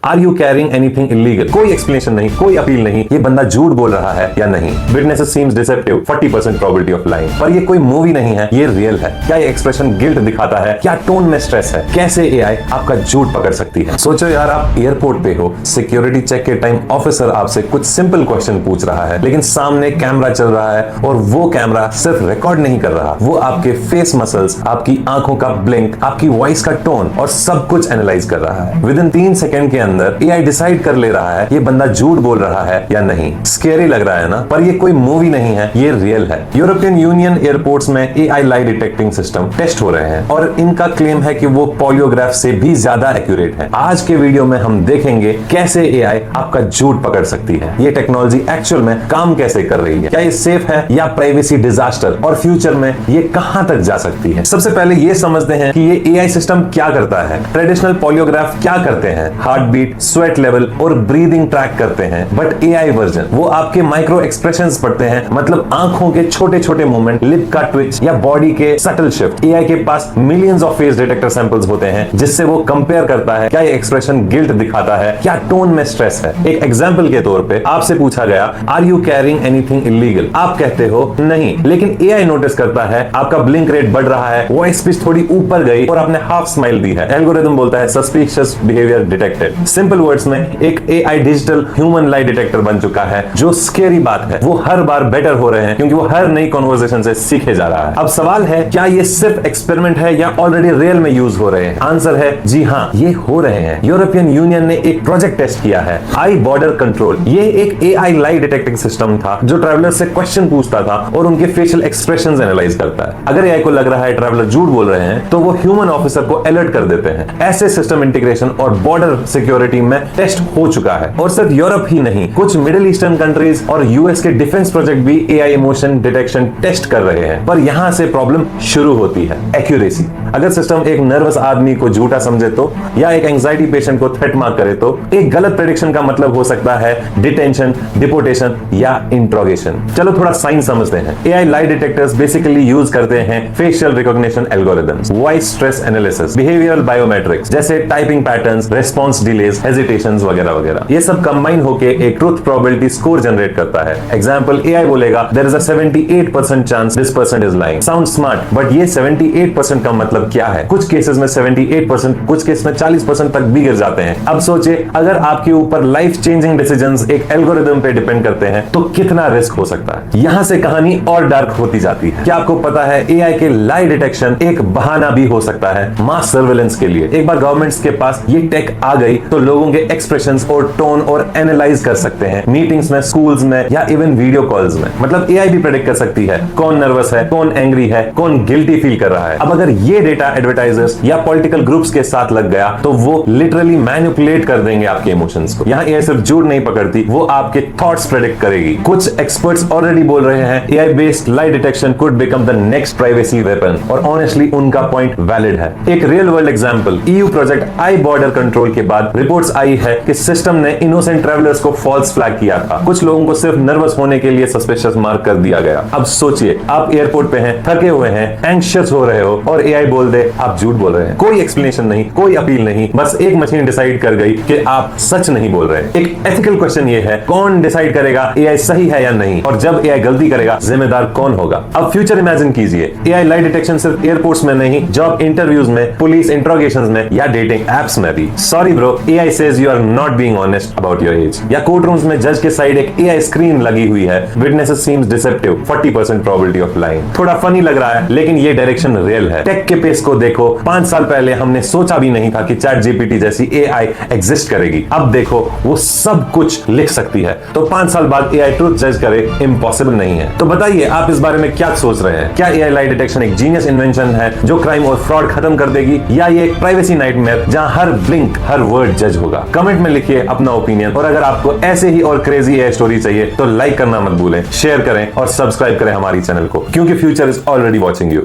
Are you carrying anything illegal? कोई explanation नहीं, कोई अपील नहीं, ये बंदा झूठ बोल रहा है या नहीं। Witnesses seems deceptive, 40% probability of lying. पर ये कोई मूवी नहीं है, ये रियल है। क्या ये एक्सप्रेशन गिल्ट दिखाता है? क्या टोन में स्ट्रेस है? कैसे एआई आपका झूठ पकड़ सकती है? सोचो यार, आप एयरपोर्ट पे हो, सिक्योरिटी चेक के टाइम ऑफिसर आपसे कुछ सिंपल क्वेश्चन पूछ रहा है, लेकिन सामने कैमरा चल रहा है और वो कैमरा सिर्फ रिकॉर्ड नहीं कर रहा, वो आपके फेस मसल्स, आपकी आंखों का ब्लिंक, आपकी वॉइस का टोन और सब कुछ एनालाइज कर रहा है। विद इन 3 सेकंड के अंदर एआई डिसाइड कर ले रहा है ये बंदा झूठ बोल रहा है या नहीं। स्केरी लग रहा है ना? पर ये कोई मूवी नहीं है, ये रियल है। यूरोपियन यूनियन एयरपोर्ट्स में एआई लाई डिटेक्टिंग सिस्टम टेस्ट हो रहे हैं और इनका क्लेम है कि वो पॉलियोग्राफ से भी ज्यादा एक्यूरेट है। आज के वीडियो में हम देखेंगे कैसे एआई आपका झूठ पकड़ सकती है, ये टेक्नोलॉजी एक्चुअल में काम कैसे कर रही है, क्या ये सेफ है या प्राइवेसी डिजास्टर, और फ्यूचर में ये कहां तक जा सकती है। सबसे पहले ये समझते हैं कि ये एआई सिस्टम क्या करता है। ट्रेडिशनल पॉलियोग्राफ क्या करते हैं? हार्ट बीट, स्वेट लेवल और ब्रीदिंग ट्रैक करते हैं। बट एआई वर्जन वो आपके माइक्रो एक्सप्रेशंस पढ़ते हैं, मतलब आंखों के छोटे छोटे मूवमेंट, लिप का ट्विच या बॉडी के सटल शिफ्ट। एआई के पास millions of face detector samples होते हैं जिससे वो कंपेयर करता है क्या ये एक्सप्रेशन गिल्ट दिखाता है, क्या टोन में स्ट्रेस है। एक एग्जांपल के तौर पे आपसे पूछा गया, are you carrying anything illegal? आप कहते हो नहीं, लेकिन एआई नोटिस करता है आपका ब्लिंक रेट बढ़ रहा है, वॉइस पिच थोड़ी ऊपर गई और आपने हाफ स्माइल दी है। एल्गोरिथम बोलता है suspicious behaviour detected. Simple words में एक AI digital human lie detector बन चुका है। जो स्केरी बात है, वो हर बार बेटर हो रहे हैं क्योंकि वो हर नई कन्वर्सेशन से सीखे जा रहा है। अब सवाल है, क्या ये सिर्फ एक्सपेरिमेंट है या ऑलरेडी रियल में यूज हो रहे हैं? आंसर है जी हाँ, ये हो रहे हैं। यूरोपियन यूनियन ने एक प्रोजेक्ट टेस्ट किया है, आई बॉर्डर कंट्रोल। ये एक एआई लाई डिटेक्टिंग सिस्टम था जो ट्रैवलर से क्वेश्चन पूछता था और उनके फेशियल एक्सप्रेशंस एनालाइज करता है। अगर एआई को लग रहा है ट्रैवलर झूठ बोल रहे हैं तो वो ह्यूमन ऑफिसर को अलर्ट कर देते हैं। ऐसे सिस्टम इंटीग्रेशन और बॉर्डर सिक्योरिटी में टेस्ट हो चुका है। और सिर्फ यूरोप ही नहीं, कुछ मिडिल ईस्टर्न कंट्रीज और यूएस के डिफेंस प्रोजेक्ट भी एआई इमोशन डिटेक्शन टेस्ट कर रहे हैं। पर यहां से प्रॉब्लम शुरू होती है, एक्यूरेसी। अगर सिस्टम एक नर्वस आदमी को झूठा समझे तो, या एक एंजाइटी पेशेंट को थ्रेट मार्क करे तो, एक गलत प्रेडिक्शन का मतलब हो सकता है डिटेंशन, डिपोटेशन या इंट्रोगेशन। चलो थोड़ा साइंस समझते हैं। AI lie detectors basically use करते हैं facial recognition algorithms, voice stress analysis, behavioural biometrics जैसे typing patterns, response delays, hesitations वगैरह वगैरह। ये सब कंबाइन होके एक ट्रुथ प्रोबेबिलिटी स्कोर जनरेट करता है। एग्जांपल, एआई बोलेगा there is a 78% chance this person is lying. Sound smart, but ये 78% का मतलब क्या है? कुछ केसेस में 78%, कुछ केस में 40% तक भी गिर जाते हैं। अब सोचिए, अगर आपके ऊपर लाइफ चेंजिंग डिसीजंस एक एल्गोरिथम पे डिपेंड करते हैं तो कितना रिस्क हो सकता है। यहां से कहानी और डार्क होती जाती है। क्या आपको पता है एआई के लाई डिटेक्शन एक बहाना भी हो सकता है मास सर्वेलेंस के लिए? एक बार गवर्नमेंट्स के पास ये टेक आ गई तो लोगों के एक्सप्रेशंस और टोन और एनालाइज कर सकते हैं, मीटिंग्स में, स्कूल्स में या इवन वीडियो कॉल्स में। मतलब एआई भी प्रेडिक्ट कर सकती है कौन नर्वस है, कौन एंग्री है, कौन गिल्टी फील कर रहा है। अब अगर ये डेटा एडवर्टाइजर्स या पॉलिटिकल ग्रुप्स के साथ लग गया तो वो लिटरली मैनिपुलेट कर देंगे आपके इमोशंस को। यहाँ एआई सिर्फ झूठ नहीं पकड़ती, वो आपके थॉट्स प्रेडिक्ट करेगी। कुछ एक्सपर्ट्स ऑलरेडी बोल रहे हैं AI based lie detection could become the next privacy weapon, और ऑनेस्टली उनका पॉइंट वैलिड है। एक real world example, EU project I border control के बाद रिपोर्ट्स आई है कि सिस्टम ने इनोसेंट ट्रैवलर्स को फॉल्स फ्लैग किया था। कुछ लोगों को सिर्फ नर्वस होने के लिए सस्पिशियस मार्क कर दिया गया। अब सोचिए, आप एयरपोर्ट पे हैं, थके हुए हैं, एंग्शियस हो रहे हो और एआई बोल दे आप झूठ बोल रहे हैं। कोई एक्सप्लेनेशन नहीं, कोई अपील नहीं, बस एक मशीन डिसाइड कर गई कि आप सच नहीं बोल रहे। एक एथिकल क्वेश्चन ये है, कौन डिसाइड करेगा एआई सही है या नहीं, और जब एआई गलती करेगा जिम्मेदार कौन होगा? अब फ्यूचर इमेजिन कीजिए, एआई लाई डिटेक्शन सिर्फ एयरपोर्ट्स में नहीं, जॉब इंटरव्यूज में, पुलिस इंट्रोगेशंस में या डेटिंग एप्स में भी। Sorry bro, AI says you are not being honest about your age. या कोर्ट रूम्स में जज के साइड एक एआई स्क्रीन लगी हुई है, witnesses seems deceptive, 40% probability of lying. थोड़ा फनी लग रहा है लेकिन ये डायरेक्शन रियल है। टेक के पेस को देखो, 5 साल पहले हमने सोचा भी नहीं था कि चैट जीपीटी जैसी एआई एग्जिस्ट करेगी। अब देखो वो सब कुछ लिख सकती है, तो 5 साल बाद एआई ट्रुथ जज करे इम्पॉसिबल नहीं है। तो बताइए आप इस बारे में क्या सोच रहे हैं? क्या एआई लाई डिटेक्शन एक जीनियस इन्वेंशन है जो क्राइम और फ्रॉड खत्म कर देगी, या ये एक प्राइवेसी नाइटमेयर जहां हर ब्लिंक, हर वर्ड जज होगा? कमेंट में लिखिए अपना ओपिनियन, और अगर आपको ऐसे ही और क्रेजी एआई स्टोरी चाहिए तो लाइक करना मत भूलें, शेयर करें और सब्सक्राइब करें हमारी चैनल को, क्योंकि future is already watching you.